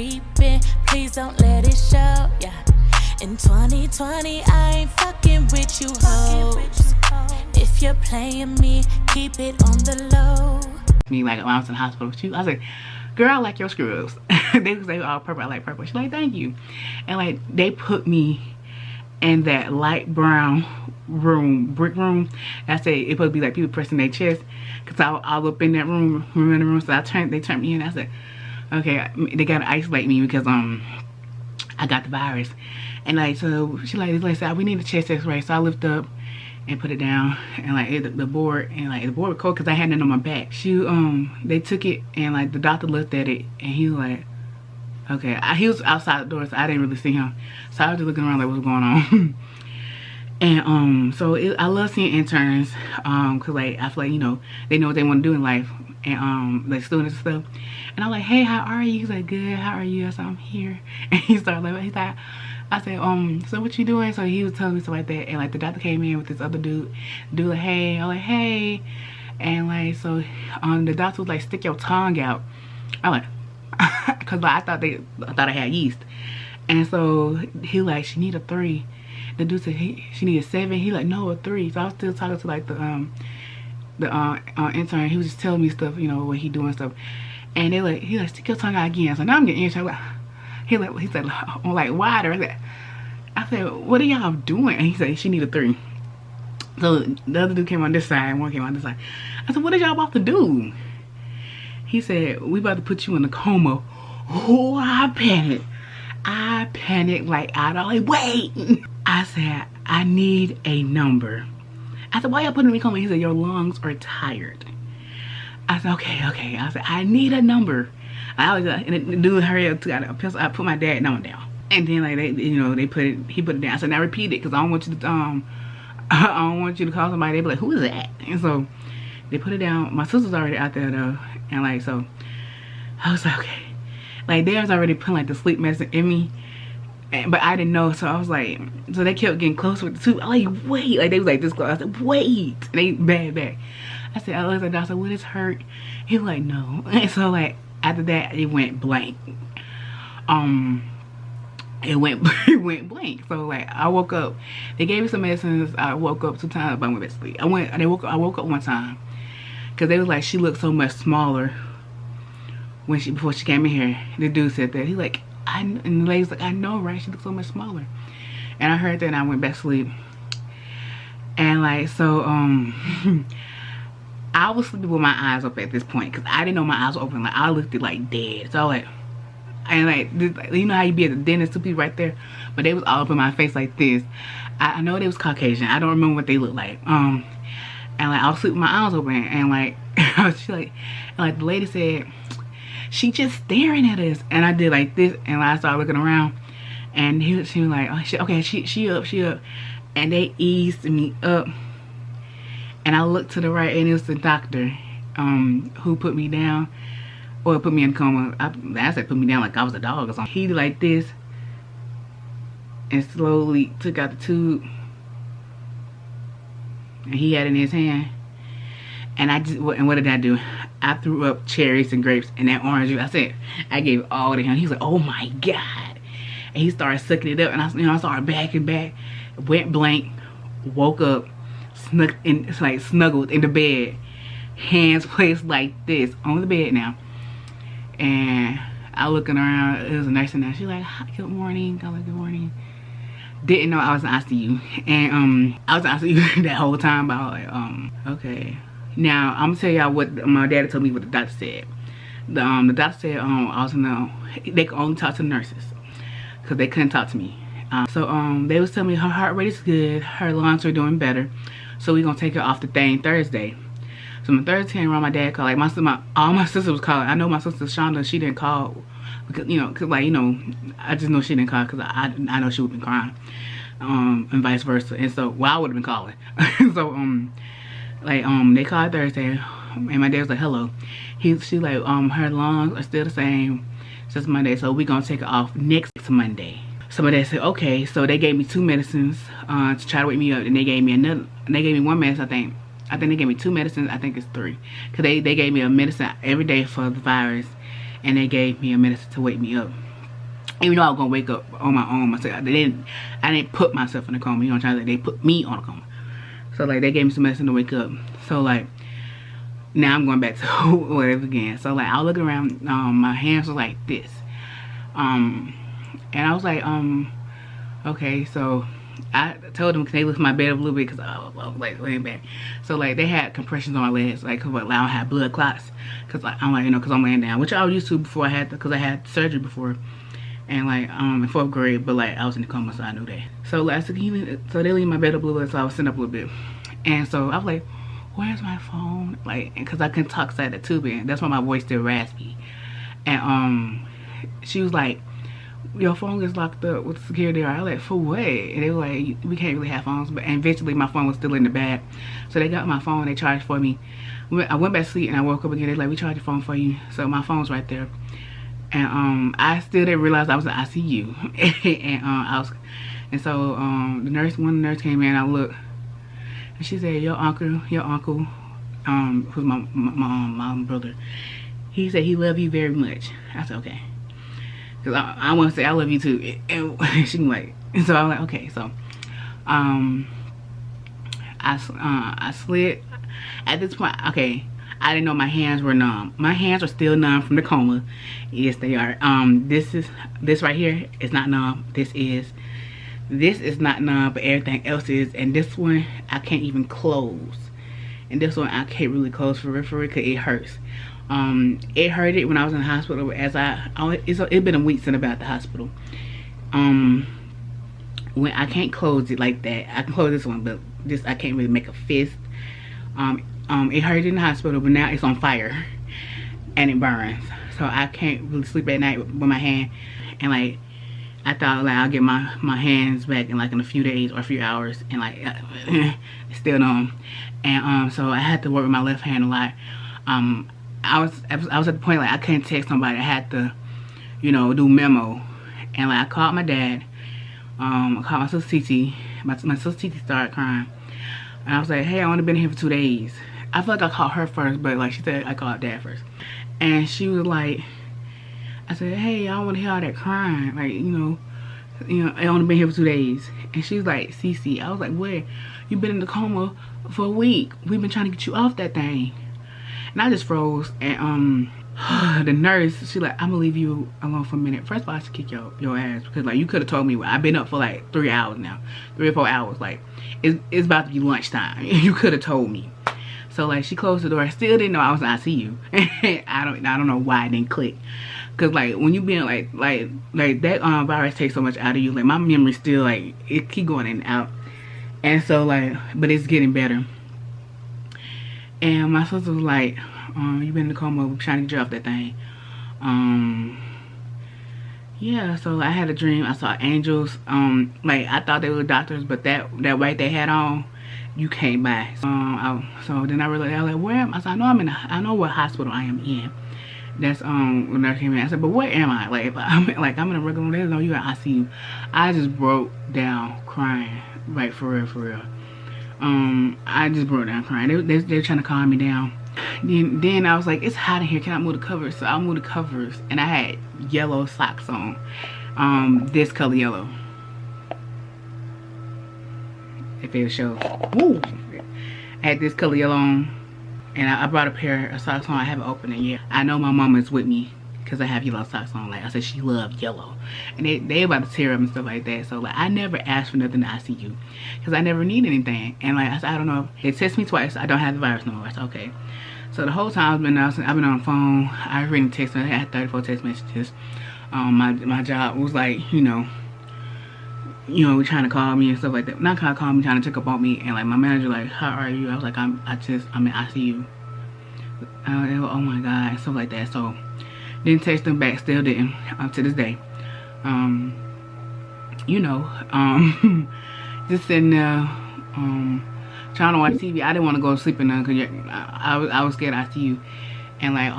Please don't let it show, yeah. In 2020, I ain't fucking with you hoes. If you're playing me, keep it on the low. Me, like, when I was in the hospital with you, I was like, girl, I like your scrubs. They was like, oh, purple, I like purple. She's like, thank you. And like, they put me in that light brown room, brick room. I said it supposed to be like people pressing their chest, cause I was up in that room, in the room. So they turned me in. I said, okay, they gotta isolate me because I got the virus. And like, so she like said, we need a chest X-ray. So I lift up and put it down, and like the board, and like the board was cold because I had it on my back. They took it, and like the doctor looked at it, and he was like, okay. He was outside the door, so I didn't really see him. So I was just looking around like, what's going on? And so I love seeing interns, cause like I feel like, you know, they know what they want to do in life, and like students and stuff. And I'm like, hey, how are you? He's like, good. How are you? I said, I'm here. And he started like, he's like, I said, so what you doing? So he was telling me stuff like that, and like the doctor came in with this other dude like, hey. I'm like, hey. And like, so the doctor was like, stick your tongue out. I'm like, cause like, I thought I had yeast. And so he like, she need a 3. The dude said she needed 7. He like, no, a 3. So I was still talking to like the intern. He was just telling me stuff, you know, what he doing stuff. And he like, stick your tongue out again. So now I'm getting irritated. He said, like, wider. I said, what are y'all doing? And he said, she need a 3. So the other dude came on this side, one came on this side. I said, what are y'all about to do? He said, we about to put you in a coma. Oh, I panicked like I don't like, wait. I said, I need a number. I said, why y'all putting me in a coma? He said, your lungs are tired. I said, okay. I said, I need a number. I was and the dude hurry up, got a pencil. I put my dad's number down, and then like he put it down. I said, now repeat it, because I don't want you to I don't want you to call somebody. They be like, who is that? And so they put it down. My sister's already out there though, and like, so I was like, okay, like they was already putting like the sleep medicine in me, but I didn't know. So I was like, so they kept getting close with the tube. I like, wait, like they was like this close. I said, wait, and they back. I said, I looked at the doctor. Will this hurt? He was like, no. And so like, after that, it went blank. It went blank. So like, I woke up. They gave me some medicines. I woke up 2 times, but I went back to sleep. I woke up 1 time, cause they was like, she looked so much smaller before she came in here. The dude said that. He like, and the lady's like, I know, right? She looked so much smaller. And I heard that, and I went back to sleep. And like, so I was sleeping with my eyes up at this point, because I didn't know my eyes were open. Like, I looked at like dead. So like, and like, this, you know how you be at the dentist, 2 people right there, but they was all up in my face like this. I know they was Caucasian. I don't remember what they looked like. And like, I was sleeping with my eyes open, and like, the lady said, she just staring at us. And I did like this, and I started looking around, and she was like, oh, okay, she up, and they eased me up. And I looked to the right, and it was the doctor who put me down, or put me in coma. I said put me down like I was a dog or something. He did like this, and slowly took out the tube, and he had it in his hand. And what did I do? I threw up cherries and grapes and that orange juice. I said, I gave it all to him. He's like, oh my God. And he started sucking it up, and I started backing back, went blank, woke up, snuggled in the bed, hands placed like this on the bed now. And I looking around, it was a nurse in there. She's like, good morning. I was like, good morning. Didn't know I was in ICU. And I was in ICU that whole time, but I was like, okay. Now I'm gonna tell y'all what my daddy told me, what the doctor said. The doctor said I was they could only talk to the nurses, because they couldn't talk to me. So they was telling me her heart rate is good, her lungs are doing better, so we gonna take her off the thing Thursday. So my Thursday came around, my dad called. Like all my sister was calling. I know my sister Shonda, she didn't call because I just know she didn't call because I know she would have been crying, and vice versa. And so I would have been calling. So they called Thursday, and my dad was like, hello. She like, her lungs are still the same since Monday, so we gonna take her off next Monday. So my dad said, okay. So they gave me 2 medicines to try to wake me up, and they gave me one medicine. I think they gave me 2 medicines. I think it's 3, because they gave me a medicine every day for the virus, and they gave me a medicine to wake me up. Even though I was gonna wake up on my own myself. I didn't put myself in a coma, you know what I'm trying to say? They put me on a coma. So like they gave me some medicine to wake up. So like now I'm going back to whatever again. So like I was looking around, my hands was like this. And I was like, okay, so I told them, can they lift my bed up a little bit, because I was like laying back. So like they had compressions on my legs, like cause I don't have blood clots, cause like, I'm like, you know, cause I'm laying down, which I was used to before I had, cause I had surgery before, and like in 4th grade, but like I was in the coma, so I knew that. So like so they leave my bed up a little bit, so I was sitting up a little bit, and so I was like, where's my phone? Like, cause I couldn't talk side of the tube, and that's why my voice still raspy. And she was like, your phone gets locked up with security. I was like, for what? And they were like, we can't really have phones. But eventually my phone was still in the bag, so they got my phone, they charged for me. I went back to sleep and I woke up again. They're like, we charged your phone for you. So my phone's right there. And I still didn't realize I was in ICU. And so one of the nurse came in, I looked, and she said, your uncle, who's my brother, he said he loved you very much. I said, okay. Cause I want to say I love you too, and she like, so I was like, okay. So I slid at this point. Okay, I didn't know my hands were numb. My hands are still numb from the coma. Yes, they are. This right here is not numb. This is not numb, but everything else is. And this one I can't even close, and this one I can't really close for real, cause it hurts. It hurted when I was in the hospital. It's been a week since I've been at the hospital. When I can't close it like that, I can close this one, but this I can't really make a fist. It hurted in the hospital, but now it's on fire and it burns, so I can't really sleep at night with my hand. And like I thought like I'll get my hands back in like in a few days or a few hours, and like it's still numb. And so I had to work with my left hand a lot. I was at the point like I couldn't text somebody. I had to, you know, do memo. And like I called my dad. I called my sister Cee Cee. My sister Cee Cee started crying. And I was like, hey, I only been here for 2 days. I feel like I called her first, but like she said I called dad first. And she was like, I said, hey, I don't want to hear all that crying. Like, you know, I only been here for 2 days. And she was like, Cee Cee. I was like, what? You've been in the coma for a week. We've been trying to get you off that thing. And I just froze. And the nurse, she like, I'm gonna leave you alone for a minute. First of all, I should kick your ass, because like you could have told me. I've been up for like 3 hours now, 3 or 4 hours. Like it's about to be lunchtime. You could have told me. So like she closed the door. I still didn't know I was in ICU. I don't know why it didn't click. Cause like when you being like that virus takes so much out of you. Like my memory still like it keep going in and out. And so like, but it's getting better. And my sister was like, you been in the coma, we're trying to get you off that thing. Yeah, so I had a dream. I saw angels. Like I thought they were doctors, but that white they had on, you can't buy. So then I realized, I was like, where am I? I said, I know what hospital I am in. That's when I came in. I said, but where am I? Like if I'm in a regular, they know you in ICU. I just broke down crying, like for real. I just broke down crying. They're trying to calm me down. Then I was like, it's hot in here, can I move the covers? So I moved the covers, and I had yellow socks on, this color yellow, if it'll show. Woo! I had this color yellow on, and I brought a pair of socks on. I haven't opened it yet. I know my mama's with me because I have yellow socks on. Like I said, she loved yellow, and they about to tear up and stuff like that. So like I never asked for nothing in ICU because I never need anything. And like I said, I don't know, they tested me twice. I don't have the virus no more. It's okay. So the whole time I've been on the phone. I read text messages. I had 34 text messages. My job was like, you know, trying to call me and stuff like that. Not trying to call me, trying to check up on me. And like my manager like, how are you? I was like, I'm in ICU. Oh my God, and stuff like that. So didn't text them back, still didn't, to this day. Just sitting there, trying to watch TV. I didn't want to go to sleep in there because I was scared of ICU. And like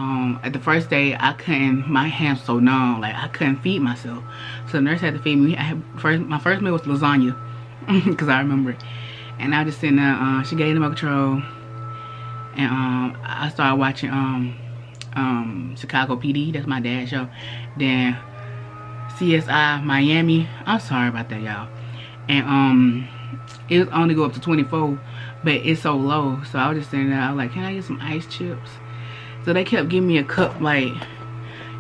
at the first day, I couldn't, my hands were so numb, like I couldn't feed myself. So the nurse had to feed me. My first meal was lasagna, because I remember it. And I was just sitting there, she gave me remote control. And I started watching Chicago PD, that's my dad's show. Then CSI Miami. I'm sorry about that, y'all. And it was only go up to 24, but it's so low. So I was just sitting there. I was like, can I get some ice chips? So they kept giving me a cup, like,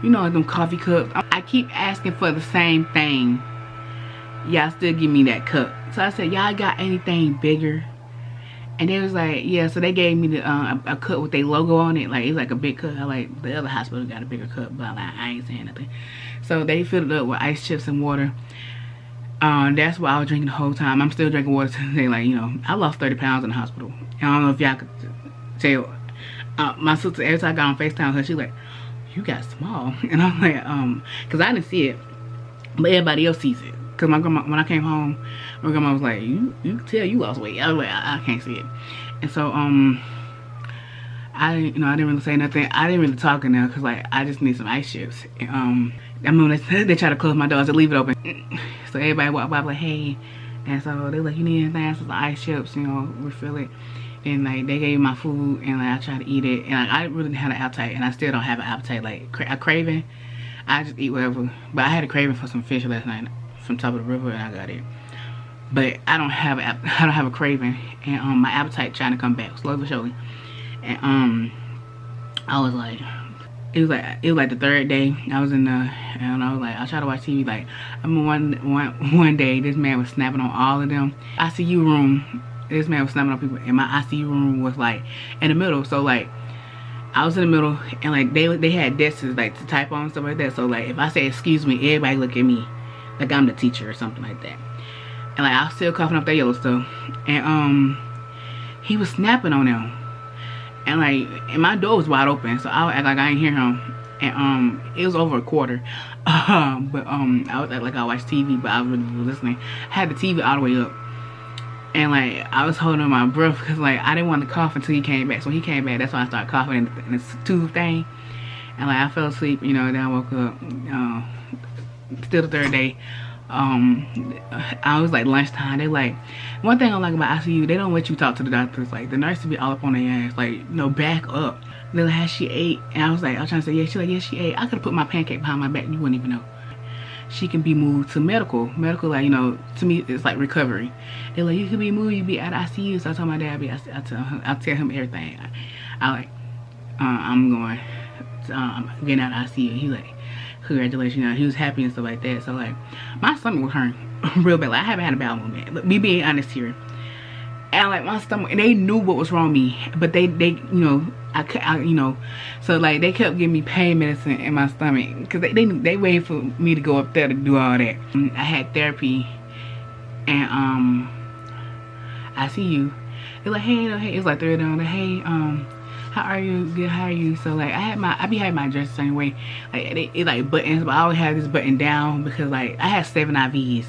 you know, them coffee cups. I keep asking for the same thing. Y'all still give me that cup. So I said, y'all got anything bigger? And they was like, yeah. So they gave me the a cup with their logo on it. Like, it's like a big cup. I like the other hospital got a bigger cup, but like, I ain't saying nothing. So they filled it up with ice chips and water. That's what I was drinking the whole time. I'm still drinking water today. Like, you know, I lost 30 pounds in the hospital. And I don't know if y'all could tell. My sister, every time I got on FaceTime with her, she like, you got small. And I'm like, because I didn't see it, but everybody else sees it. Because my grandma, when I came home, my grandma was like, you can tell you lost weight. I was like, I can't see it. And so, I didn't really say nothing. I didn't really talk in there because, like, I just need some ice chips. And, I remember they tried to close my doors and leave it open. So everybody walked by like, hey. And so they were like, you need anything? I said, ice chips, you know, refill it. And like they gave me my food and like I tried to eat it. And like I really didn't have an appetite, and I still don't have an appetite. Like a craving, I just eat whatever. But I had a craving for some fish last night from top of the river, and I got it. But I don't have a craving, and my appetite trying to come back slowly but surely. And I was like, it was like the third day I was in the, and I was like, I tried to watch TV. Like I remember one day this man was snapping on all of them. ICU room, this man was snapping on people, and my ICU room was like in the middle. So like I was in the middle, and like they had desks like to type on and stuff like that. So like if I say excuse me, everybody look at me like I'm the teacher or something like that. And like I was still coughing up that yellow stuff, and he was snapping on them. And like, and my door was wide open, so I would act like I didn't hear him. And it was over a quarter. But I was act like I watched TV, but I was really listening. I had the TV all the way up, and like I was holding my breath because like I didn't want to cough until he came back. So he came back, that's when I started coughing in this tube thing. And like I fell asleep, you know. And then I woke up. Still the third day. I was like lunchtime. They like, one thing I like about ICU, they don't let you talk to the doctors. Like the nurse be all up on their ass, like, you know, back up. They're like, has she ate? And I was trying to say, yeah. She's like, yes, she ate. I could have put my pancake behind my back, you wouldn't even know. She can be moved to medical, like, you know, to me it's like recovery. They're like, you can be moved, you be out of ICU. So I told my dad, I'll tell him everything. I'm going, I'm getting out of ICU. He like, congratulations, you know, he was happy and stuff like that. So like my stomach was hurting real bad. Like I haven't had a bowel movement, but me being honest here, and like my stomach, and they knew what was wrong with me, but they you know, I you know, so like they kept giving me pain medicine in my stomach because they waited for me to go up there to do all that. I had therapy, and I see you. They're like, hey, it was like 3 of them. Like, hey, how are you? Good, how are you? So like I be having my dress the same way. Like it like buttons, but I always have this button down because like I had 7 IVs.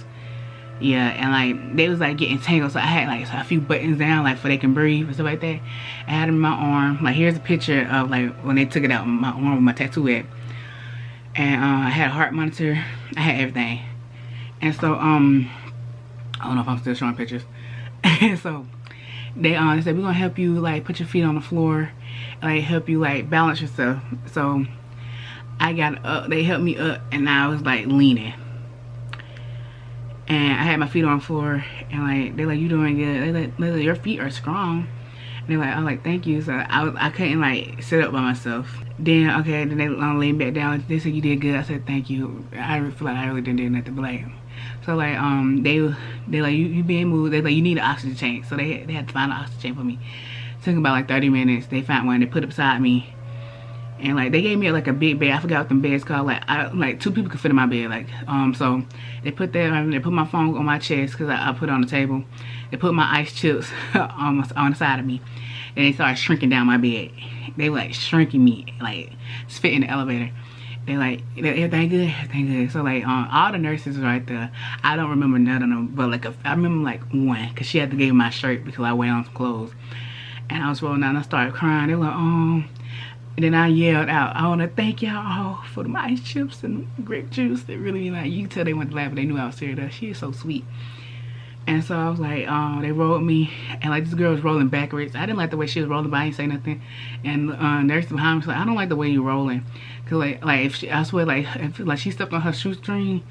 Yeah, and like they was like getting tangled, so I had like a few buttons down like so they can breathe and stuff like that. I had them in my arm. Like here's a picture of like when they took it out my arm with my tattoo at. And I had a heart monitor. I had everything. And so I don't know if I'm still showing pictures. And so they said we're gonna help you like put your feet on the floor and like help you like balance yourself. So I got up, they helped me up, and I was like leaning, and I had my feet on the floor, and like they're like, you doing good. They like your feet are strong. And they're like, I'm like, thank you. So I couldn't like sit up by myself. Then okay, then they leaned back down. They said you did good. I said thank you. I feel like I really didn't do nothing, but like, so like they like you being moved. They like you need an oxygen tank. So they had to find an oxygen tank for me. It took about like 30 minutes. They found one. They put it beside me, and like they gave me like a big bed. I forgot what the bed's called. Like 2 people could fit in my bed. Like so they put that. They put my phone on my chest because I put it on the table. They put my ice chips on the side of me, and they started shrinking down my bed. They were like shrinking me, like just fit in the elevator. They like, everything good, everything good. So like all the nurses right there, I don't remember none of them, but like I remember like one, because she had to give me my shirt because I wear on some clothes. And I was rolling down and I started crying. They were like, and then I yelled out, I want to thank y'all all for the ice chips and grape juice. That really, like, you could tell they went to laugh, but they knew I was serious. She is so sweet. And so I was like, they rolled me, and like this girl was rolling backwards. I didn't like the way she was rolling, but I didn't say nothing. And nurse behind me was like, I don't like the way you're rolling, cause like if she, I swear, like if like she stepped on her shoestring,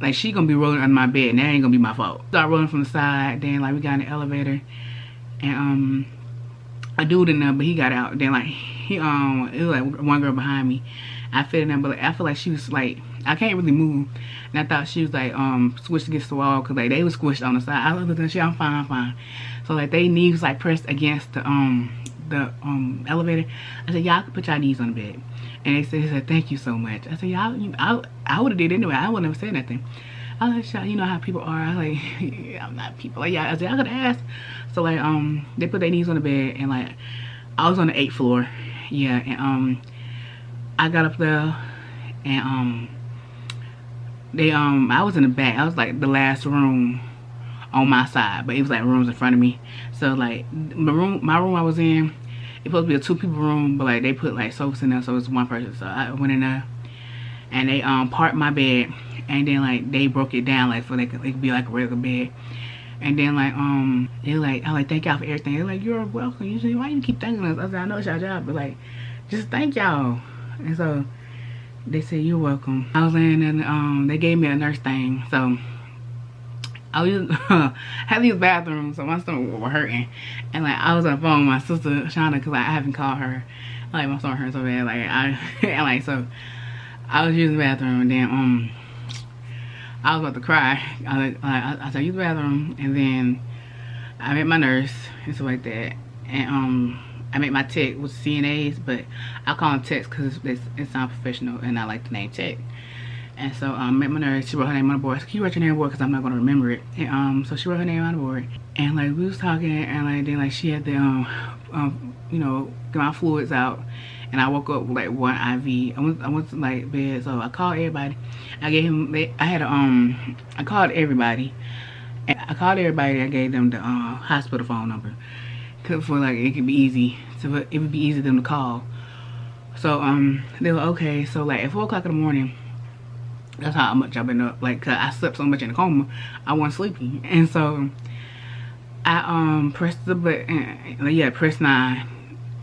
like she gonna be rolling under my bed, and that ain't gonna be my fault. Started rolling from the side. Then like we got in the elevator, and a dude in there, but he got out. Then like it was like one girl behind me. I fit in there, but like, I feel like she was like, I can't really move, and I thought she was like squished against the wall, cause like they was squished on the side. I looked at them, she, I'm fine. So like they knees like pressed against the elevator. I said, y'all can put y'all knees on the bed, and they said thank you so much. I said, y'all, I would have did anyway. I wouldn't have said nothing. I was like, you know how people are. I was like, yeah, I'm not people like y'all. I said, I could ask. So like they put their knees on the bed, and like I was on the 8th floor, yeah, and I got up there, and I was in the back. I was like the last room on my side, but it was like rooms in front of me. So like my room I was in, it's supposed to be a 2-people room, but like they put like sofas in there, so it's one person. So I went in there, and they parked my bed, and then like they broke it down like so it could be like a regular bed. And then like they like, I like, thank y'all for everything. They're like, you're welcome. Usually, why you keep thanking us? I said, I know it's your job, but like just thank y'all. And so they said, you're welcome. I was in, and they gave me a nurse thing, so I was had these bathrooms, so my stomach was hurting, and like I was on the phone with my sister Shauna, because like, I haven't called her. Like my stomach hurt so bad, like and like so I was using the bathroom, and then I was about to cry. I said use the bathroom, and then I met my nurse and stuff like that, and I met my tech with CNAs, but I call them techs because it sounds professional, and I like the name tech. And so I met my nurse. She wrote her name on the board. So can you write your name on the board, because I'm not going to remember it. And so she wrote her name on the board, and like we was talking, and like then like she had to you know, get my fluids out, and I woke up with like one IV. I went to like bed, so I called everybody. I gave him, I called everybody. And I called everybody. I gave them the hospital phone number, for like it could be easy, so it would be easy for them to call. So they were okay. So like at 4 o'clock in the morning, that's how much I've been up. Like, cause I slept so much in the coma, I wasn't sleepy, and so I pressed the button. Yeah, press 9.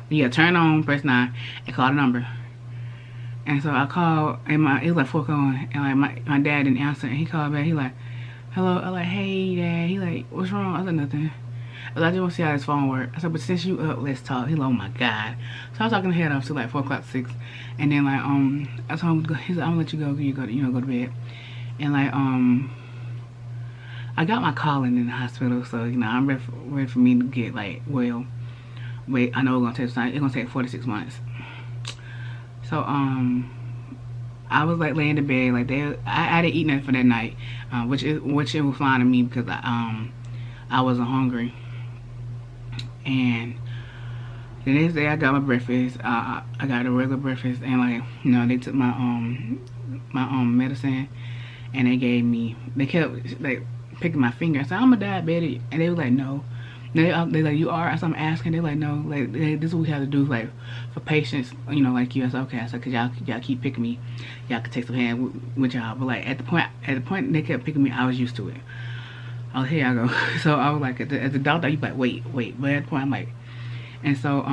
Yeah, turn on, press 9, and call the number. And so I called, and it was like 4 going, and like my dad didn't answer, and he called back. He like, hello. I like, hey dad. He like, what's wrong? I said, nothing. I just want to see how this phone works. I said, but since you up, let's talk. He like, oh my god. So I was talking to head off till like 4 o'clock, 6, and then like I told him to go. He said, I'm gonna let you go. You go to bed. And like I got my calling in the hospital, so you know I'm ready for me to get like well. Wait, I know it's gonna take time. It's gonna take 4 to 6 months. So I was like laying in bed like I didn't eat nothing for that night, which it was fine to me because I wasn't hungry. And the next day I got my breakfast. I got a regular breakfast, and like, you know, they took my medicine, and they kept like picking my finger. I said, I'm a diabetic, and they were like, no. They like, you are? So I'm asking. They're like, no. Like, this is what we have to do, like, for patients, you know, like you. I said, okay. I said, cause y'all keep picking me. Y'all could take some hand with y'all. But like at the point they kept picking me, I was used to it. Oh, here I go. So I was like, as the doctor, you like, wait. But at the point, I'm like, and so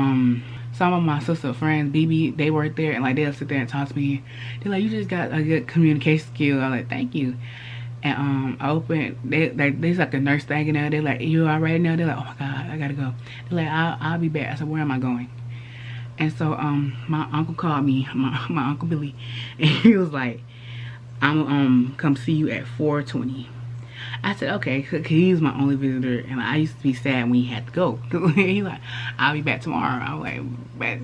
some of my sister friends, BB, they work there, and like they'll sit there and talk to me. They're like, you just got a good communication skill. I'm like, thank you. And I opened, there's like a nurse thing in there. They're like, you all right now? They're like, oh my god, I gotta go. They're like, I'll be back. I said, where am I going? And so my uncle called me, my Uncle Billy, and he was like, I'm come see you at 4:20. I said, okay, cause he was my only visitor, and I used to be sad when he had to go. He like, I'll be back tomorrow. I was like, but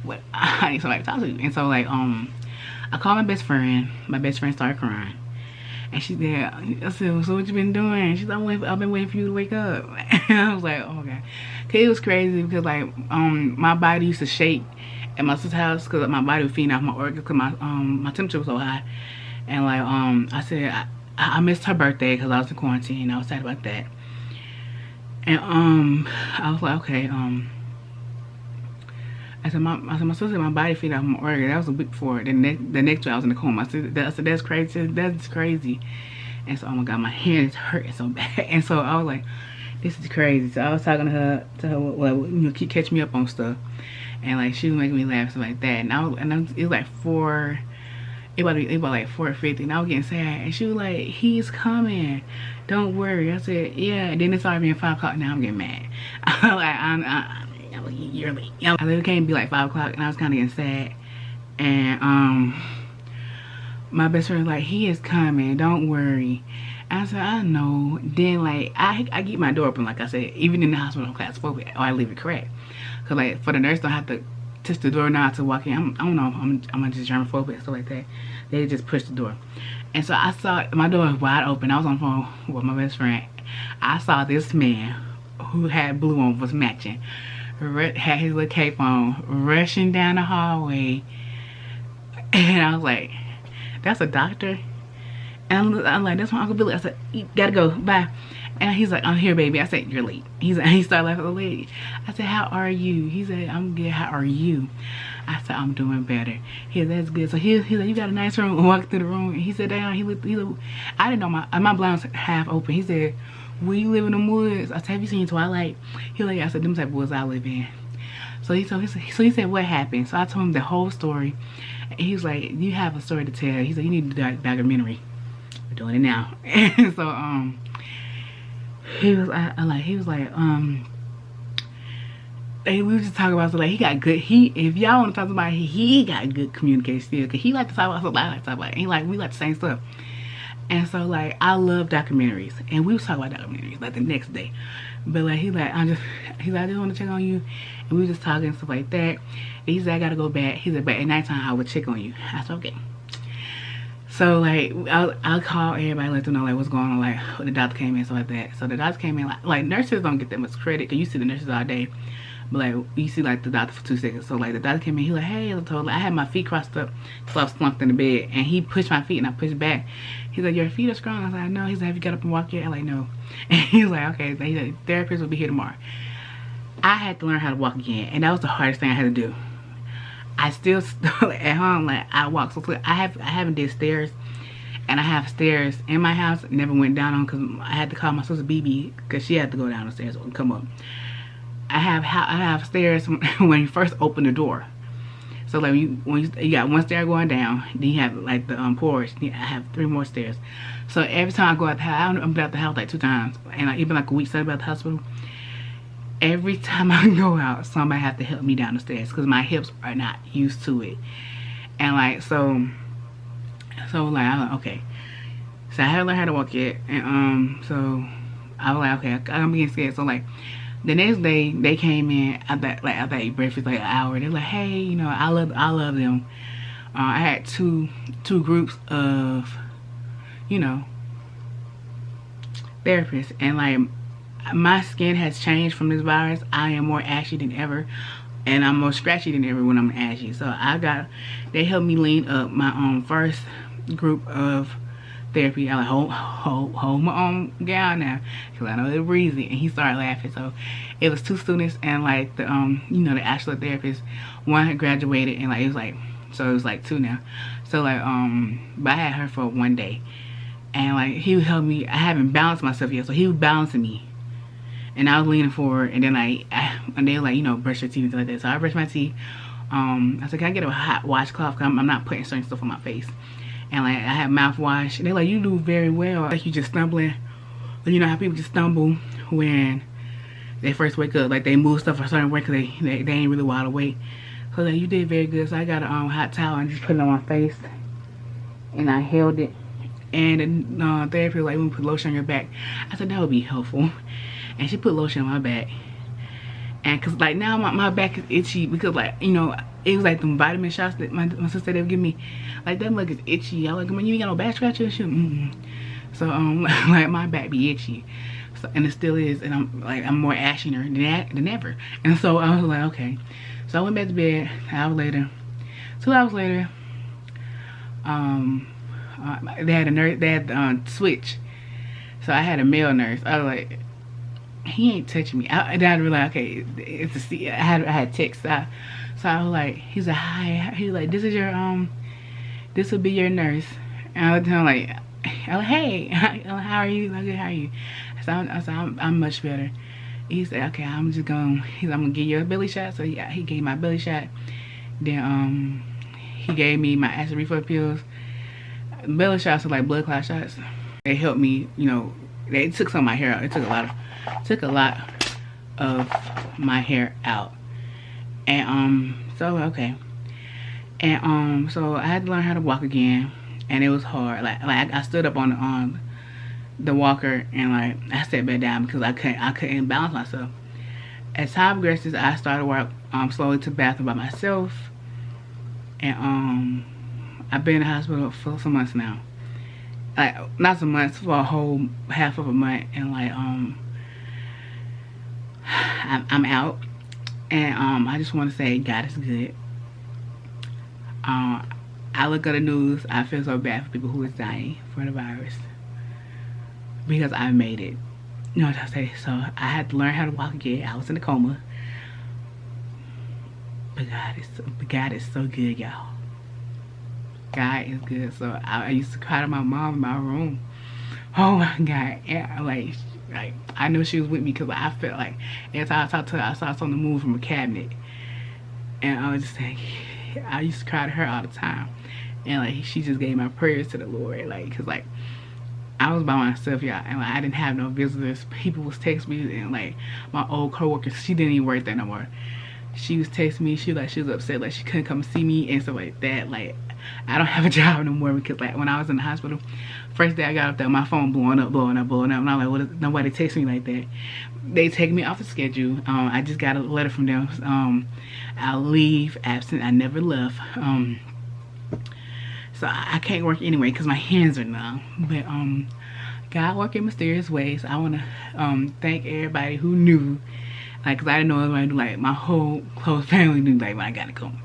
what? I need somebody to talk to. And so like I called my best friend. My best friend started crying. And she said, I said, so what you been doing? She's like, I've been waiting for you to wake up. And I was like, oh, okay. Cause it was crazy because like my body used to shake at my sister's house because my body was feeding off my organs because my temperature was so high. And like I said I missed her birthday because I was in quarantine. I was sad about that. And I was like, okay. I said, my sister said my body feeding off my organ. That was a week before. The next day I was in the coma. I said that's crazy. That's crazy. And so, oh my God, my hand is hurting so bad. And so I was like, this is crazy. So I was talking to her, well, you know, keep catching me up on stuff. And like, she was making me laugh, stuff like that. And it was like it about like 4:50, and I was getting sad. And she was like, he's coming, don't worry. I said, yeah. And then it started being 5 o'clock. Now I'm getting mad. I'm like, you're late. I think it came to be like 5 o'clock, and I was kind of getting sad. And my best friend was like, he is coming, don't worry. I said, I know. Then like I keep my door open, like I said, even in the hospital I'm claustrophobic, or I leave it cracked. Cause like for the nurse don't have to touch the door now to walk in. I don't know, I'm just germophobic and stuff like that. They just push the door. And so I saw my door was wide open. I was on the phone with my best friend. I saw this man who had blue on, was matching, had his little cape on, rushing down the hallway. And I was like, that's a doctor? And I'm like, that's my Uncle Billy. I said, you gotta go, bye. And he's like, I'm here, baby. I said, you're late. He started laughing at the lady. I said, how are you? He said, I'm good. How are you? I said, I'm doing better. He said, that's good. So he said, you got a nice room. I walked through the room. And he said, down. He looked, I didn't know my blinds half open. He said, where you live in the woods? I said, have you seen Twilight? He was like, I said, them type of woods I live in. So he said, what happened? So I told him the whole story. And he was like, you have a story to tell. He said, you need to do a documentary. We're doing it now. And so he was like, we were just talking about, so like, he got good, if y'all want to talk about it, he got good communication skills, because he like to talk about stuff I like to talk about, and we like the same stuff. And so like, I love documentaries, and we was talking about documentaries like the next day. But like, he's like, I just want to check on you. And we were just talking and stuff like that. And he said, I gotta go back. He said, but at nighttime I would check on you. I said, okay. So like, I'll call everybody, let them know like what's going on, like when the doctor came in, stuff like that. So the doctor came in, like nurses don't get that much credit, because you see the nurses all day, but like you see like the doctor for 2 seconds. So like the doctor came in, he like, hey, I told, I had my feet crossed up, so I was slumped in the bed, and he pushed my feet and I pushed back. He's like, your feet are strong. I was like, no. He's like, have you got up and walked yet? I'm like, no. And he's like, okay. So he said, therapist will be here tomorrow. I had to learn how to walk again, and that was the hardest thing I had to do. I still at home, like I walk so slow. I haven't did stairs, and I have stairs in my house. Never went down on, because I had to call my sister BB, because she had to go down the stairs and come up. I have stairs when you first open the door. So like when you got one stair going down, then you have like the porch. I have 3 more stairs. So every time I go out the house, I'm out the house like 2 times, and like, even like a week since about the hospital. Every time I go out, somebody have to help me down the stairs, because my hips are not used to it. And like, so like, I was like, okay. So I haven't learned how to walk yet, and so I was like, okay, I'm getting scared. So like, the next day they came in after I ate breakfast, like an hour. They're like, hey, you know, I love them. I had two groups of, you know, therapists, and like, my skin has changed from this virus. I am more ashy than ever, and I'm more scratchy than ever when I'm ashy. So they helped me lean up. My first group of therapy, I like hold my own gown now, because I know they're breezy. And he started laughing. So it was 2 students, and like the you know, the actual therapist, one had graduated, and like it was like 2 now. So like but I had her for 1 day, and like he would help me. I haven't balanced myself yet, so he was balancing me, and I was leaning forward, and then like and they were like, you know, brush your teeth and stuff like that. So I brushed my teeth. I said, can I get a hot washcloth, because I'm not putting certain stuff on my face. And like, I have mouthwash. They're like, you do very well. Like, you just stumbling. But you know how people just stumble when they first wake up. Like, they move stuff a certain way, because they ain't really wide awake. So like, you did very good. So I got a hot towel and just put it on my face, and I held it. And the therapist was like, we put lotion on your back. I said, that would be helpful. And she put lotion on my back. And cause like, now my back is itchy, because like, you know, it was like them vitamin shots that my sister, they would give me. Like, that look is itchy. I was like, man, you ain't got no back scratcher and shit. So like, my back be itchy. So, and it still is, and I'm more ashier than ever. And so I was like, okay. So I went back to bed. 2 hours later, they had a nurse. They had the switch. So I had a male nurse. I was like, he ain't touching me. I realized, okay, it's a C. I had text. So I was like, he's like, hi. He was like, this is your this will be your nurse. And I looked at him like, I'm like, hey, how are you? I'm good, how are you? I said, I'm much better. He said, okay, I'm gonna give you a belly shot. So yeah, he gave my belly shot. Then he gave me my acid reflux pills. Belly shots are like blood clot shots. They helped me, you know, they took some of my hair out. It took a lot of my hair out. And so okay. And so I had to learn how to walk again, and it was hard. Like I stood up on the walker, and like I sat back down because I couldn't balance myself. As time progresses, I started to walk slowly to the bathroom by myself, and I've been in the hospital for some months now. Like not some months, for a whole half of a month, and like I'm out, and I just want to say God is good. I look at the news, I feel so bad for people who is dying from the virus because I made it. You know what I say? So I had to learn how to walk again. I was in a coma, but God is so good, y'all. God is good. So I used to cry to my mom in my room. Oh my God. Yeah, like I know she was with me because I felt like every time I talked to her, I saw something move from a cabinet, and I was just like, I used to cry to her all the time, and like she just gave my prayers to the Lord, like, cause like I was by myself, y'all, and like I didn't have no visitors. People was texting me, and like my old coworker, she didn't even work there no more. She was texting me. She was upset, like she couldn't come see me and stuff like that. Like I don't have a job no more because like when I was in the hospital, first day I got up there, my phone blowing up, and I'm like, what is, nobody text me like that. They take me off the schedule. I just got a letter from them. I'll leave absent. I never left. So I can't work anyway because my hands are numb. But God work in mysterious ways. I want to thank everybody who knew, like, cause I didn't know everybody knew. Like my whole close family knew, like when I got to come.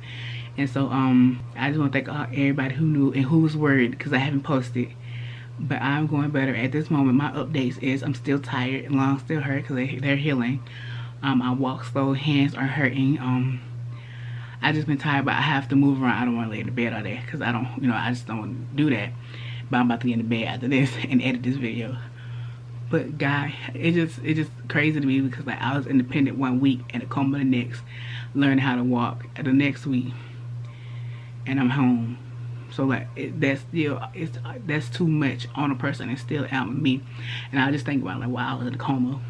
And so I just want to thank everybody who knew and who was worried because I haven't posted. But I'm going better at this moment. My updates is I'm still tired, lungs still hurt because they're healing. I walk slow, hands are hurting. I just been tired, but I have to move around. I don't want to lay in the bed all day because I don't, you know, I just don't want to do that. But I'm about to get in the bed after this and edit this video. But God, it's just crazy to me because like I was independent one week and a coma the next, learning how to walk the next week, and I'm home. So like that's too much on a person and still out with me. And I just think about like, wow, I was in a coma.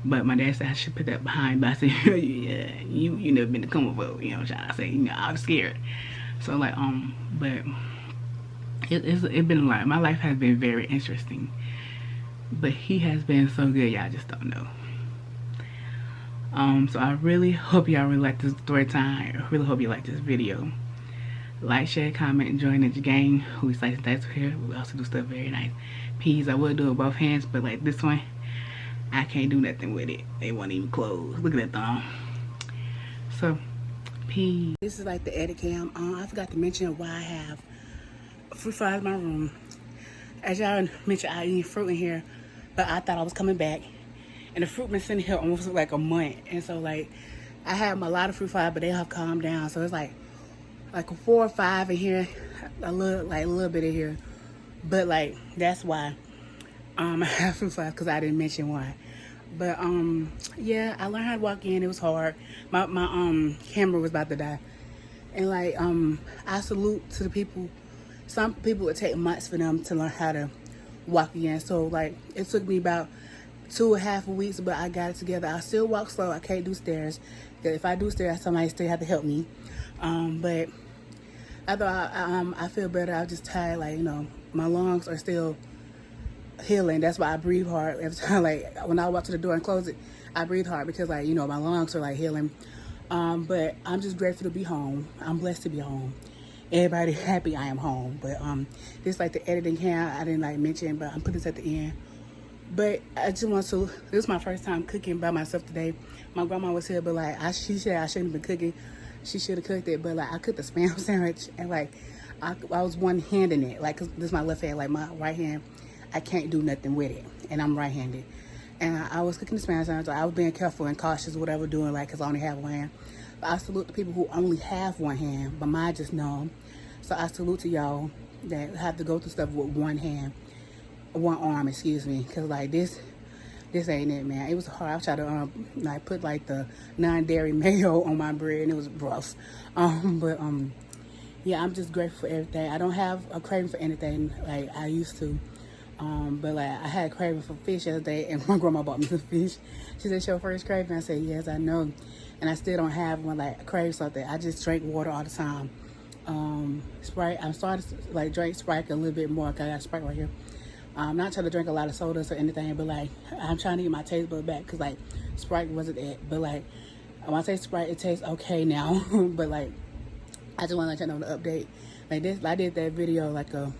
But my dad said I should put that behind. But I said, yeah, you never been to coma before, you know what I'm saying? You know, I was scared. So like but it's been a lot. My life has been very interesting. But he has been so good, y'all just don't know. So I really hope y'all really like this story time. I really hope you like this video. Like, share, comment, and join the gang. We slice and dice here. We also do stuff very nice. Peas, I would do it with both hands, but like this one, I can't do nothing with it. They won't even close. Look at that thumb. So, peas. This is like the edit cam. I forgot to mention why I have fruit flies in my room. As y'all mentioned, I eat fruit in here, but I thought I was coming back, and the fruit been sitting here almost like a month. And so like, I have a lot of fruit flies, but they have calmed down. So it's like 4 or 5 in here, a little bit in here, but like that's why I have fruit flies, because I didn't mention why. But yeah, I learned how to walk in. It was hard. My camera was about to die, and like I salute to the people. Some people would take months for them to learn how to walk again. So like it took me about 2.5 weeks, but I got it together. I still walk slow. I can't do stairs. If I do stairs, somebody still have to help me. But I thought I feel better. I was just tired. Like, you know, my lungs are still healing. That's why I breathe hard every time. Like when I walk to the door and close it, I breathe hard because, like, you know, my lungs are like healing. But I'm just grateful to be home. I'm blessed to be home. Everybody happy I am home. But this like the editing cam I didn't like mention, but I'm putting this at the end. But I just want to, this is my first time cooking by myself today. My grandma was here, but like she said I shouldn't have been cooking. She should have cooked it, but like I cooked a Spam sandwich, and like I was one-handing it. Like, 'cause this is my left hand, like my right hand, I can't do nothing with it, and I'm right-handed. And I was cooking the Spam sandwich. I was being careful and cautious, whatever doing, like, 'cause I only have one hand. But I salute the people who only have one hand, but mine just numb. So I salute to y'all. that have to go through stuff with one arm, excuse me, because like this ain't it, man. It was hard. I tried to like put like the non-dairy mayo on my bread, and it was rough. But yeah, I'm just grateful for everything. I don't have a craving for anything like I used to. But like I had a craving for fish the other day, and my grandma bought me some fish. She said, "It's your first craving?" I said, "Yes, I know." And I still don't have one. Like I crave something. I just drink water all the time. Sprite. I'm starting to like drink Sprite a little bit more. Cause I got Sprite right here. I'm not trying to drink a lot of sodas or anything, but like I'm trying to get my taste bud back, cause like Sprite wasn't it. But like when I taste Sprite, it tastes okay now. But like I just want to let you know the update. Like this, I did that video like a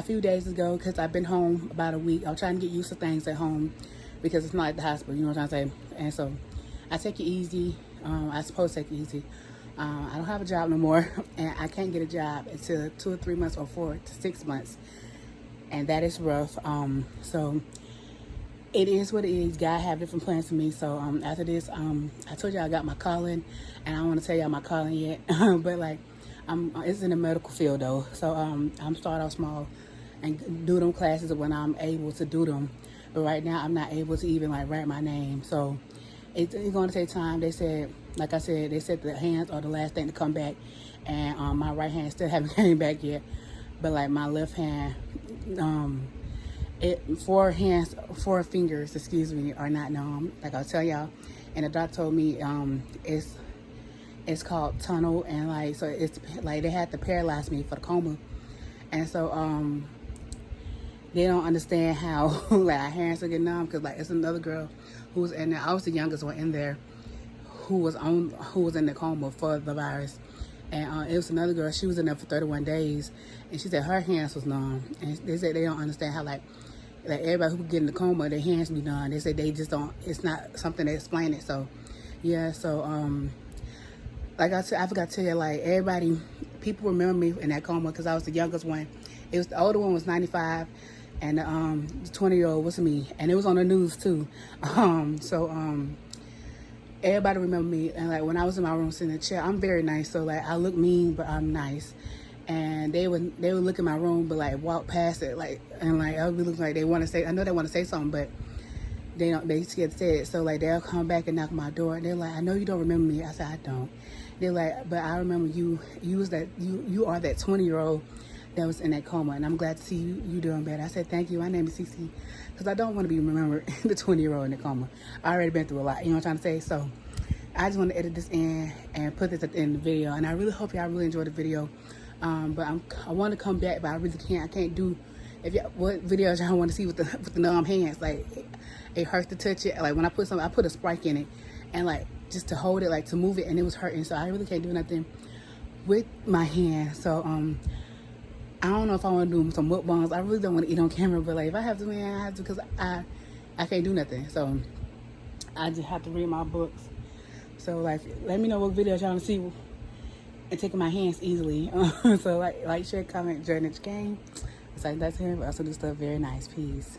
few days ago, because I've been home about a week. I'm trying to get used to things at home because it's not like the hospital, you know what I'm trying to say. And so I take it easy. I supposed to take it easy. I don't have a job no more, and I can't get a job until 2 or 3 months or 4 to 6 months, and that is rough. So it is what it is. God have different plans for me. So after this, I told y'all I got my calling, and I don't want to tell y'all my calling yet. But like it's in the medical field though. So I'm starting off small and do them classes when I'm able to do them. But right now I'm not able to even like write my name. So it's going to take time. They said, like I said, they said the hands are the last thing to come back, and my right hand still haven't came back yet. But like my left hand, 4 fingers, excuse me, are not numb. Like I'll tell y'all, and the doctor told me it's called tunnel, and like so it's like they had to paralyze me for the coma, and so they don't understand how like our hands are getting numb, because like it's another girl who was in there. I was the youngest one in there who was in the coma for the virus, and it was another girl. She was in there for 31 days, and she said her hands was numb, and they said they don't understand how like everybody who get in the coma, their hands be numb. They said they just don't. It's not something to explain it. So yeah, so like I said, I forgot to tell you, like people remember me in that coma because I was the youngest one. It was the older one was 95, and the 20-year-old was me, and it was on the news too. Everybody remember me, and like when I was in my room sitting in the chair, I'm very nice. So like I look mean, but I'm nice. And they would look in my room, but like walk past it, like, and like I would be looking like they want to say. I know they want to say something, but they don't. They scared to say it. So like they'll come back and knock on my door, and they're like, "I know you don't remember me." I said, "I don't." They're like, "But I remember you. You was that. You are that 20-year-old that was in that coma, and I'm glad to see you doing better." I said, "Thank you. My name is Cee Cee," because I don't want to be remembered the 20-year-old in the coma. I already been through a lot. You know what I'm trying to say? So I just want to edit this in and put this at the end of the video, and I really hope y'all really enjoyed the video. But I want to come back, but I really can't. I can't do. What videos y'all want to see with the numb hands? Like it hurts to touch it. Like when I put a Sprite in it, and like just to hold it, like to move it, and it was hurting. So I really can't do nothing with my hand. So I don't know if I want to do some mukbangs. I really don't want to eat on camera, but like if I have to, man, I have to, because I can't do nothing. So I just have to read my books. So like, let me know what videos y'all want to see and taking my hands easily. So like, share, comment, join the game. It's like that's him. I also do stuff very nice. Peace.